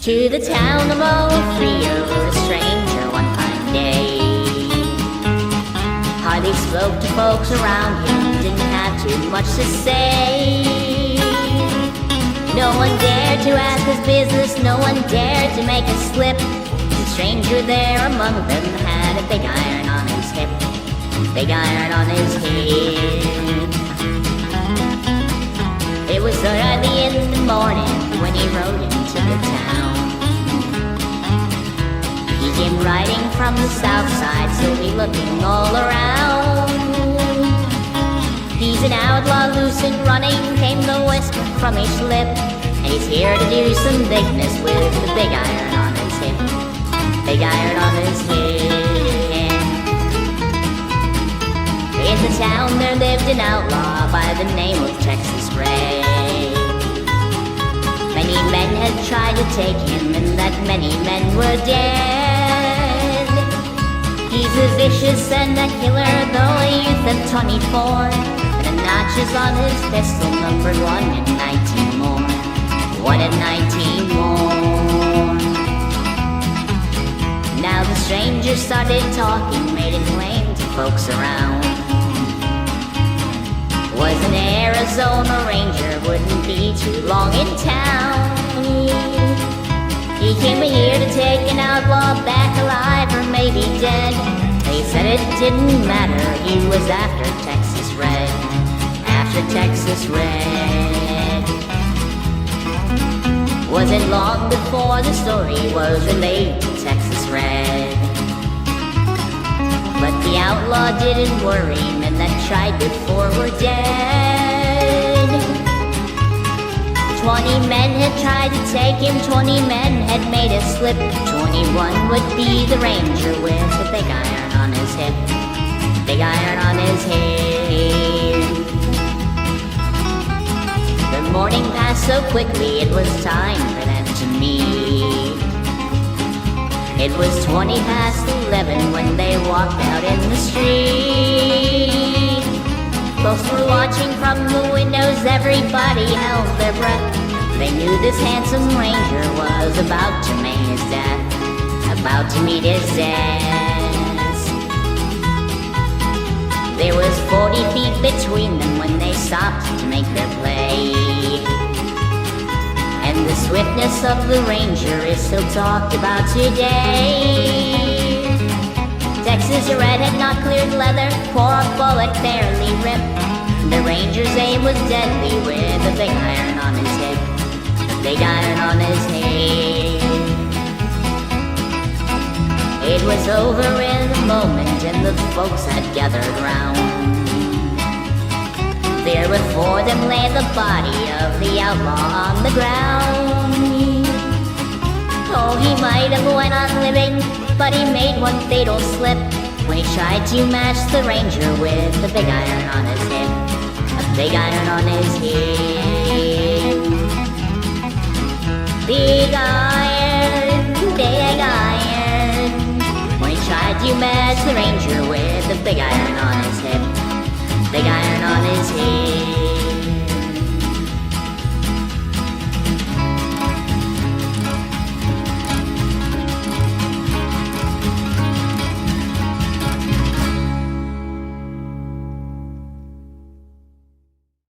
To the town of Agua Fria rode a stranger one fine day. Hardly spoke to folks around him, didn't have too much to say. No one dared to ask his business, no one dared to make a slip. The stranger there among them had a big iron on his hip, big iron on his hip. It was early in the morning when he rode into the town. He came riding from the south side, slowly looking all around. He's an outlaw, loose and running, came the whisper from each lip. And he's here to do some bigness with the big iron on his hip, big iron on his hip. In the town there lived an outlaw by the name of Texas Ray. Many men had tried to take him, and that many men were dead. He's as vicious and a killer, though a youth of 24. And the notches on his pistol numbered 1 and 19 more, 1 and 19 more. Now the stranger started talking, made it plain to folks around. Was an Arizona Ranger, wouldn't be too long in town. He came here to take an outlaw back alive or maybe dead. They said it didn't matter, he was after Texas Red, after Texas Red. Wasn't long before the story was relayed to Texas Red. But the outlaw didn't worry, men that tried before were dead. 20 men had tried to take him, 20 men had made a slip. 21 would be the ranger with the big iron on his hip, big iron on his hip. The morning passed so quickly, it was time for them to meet. It was 11:20 when they walked out in the street. Folks were watching from the windows, everybody held their breath. They knew this handsome ranger was about to meet his death, about to meet his death. There was 40 feet between them when they stopped to make their play. And the swiftness of the ranger is still talked about today. Texas Red had not cleared leather, for a bullet barely ripped. The ranger's aim was deadly with a big iron on his hip, a big iron on his hip. It was over in a moment and the folks had gathered round. There before them lay the body of the outlaw on the ground. Oh, he might have went on living, but he made one fatal slip when he tried to match the ranger with the big iron on his hip, a big iron on his hip. Big iron, big iron, when he tried to match the ranger with the big iron on his hip, big iron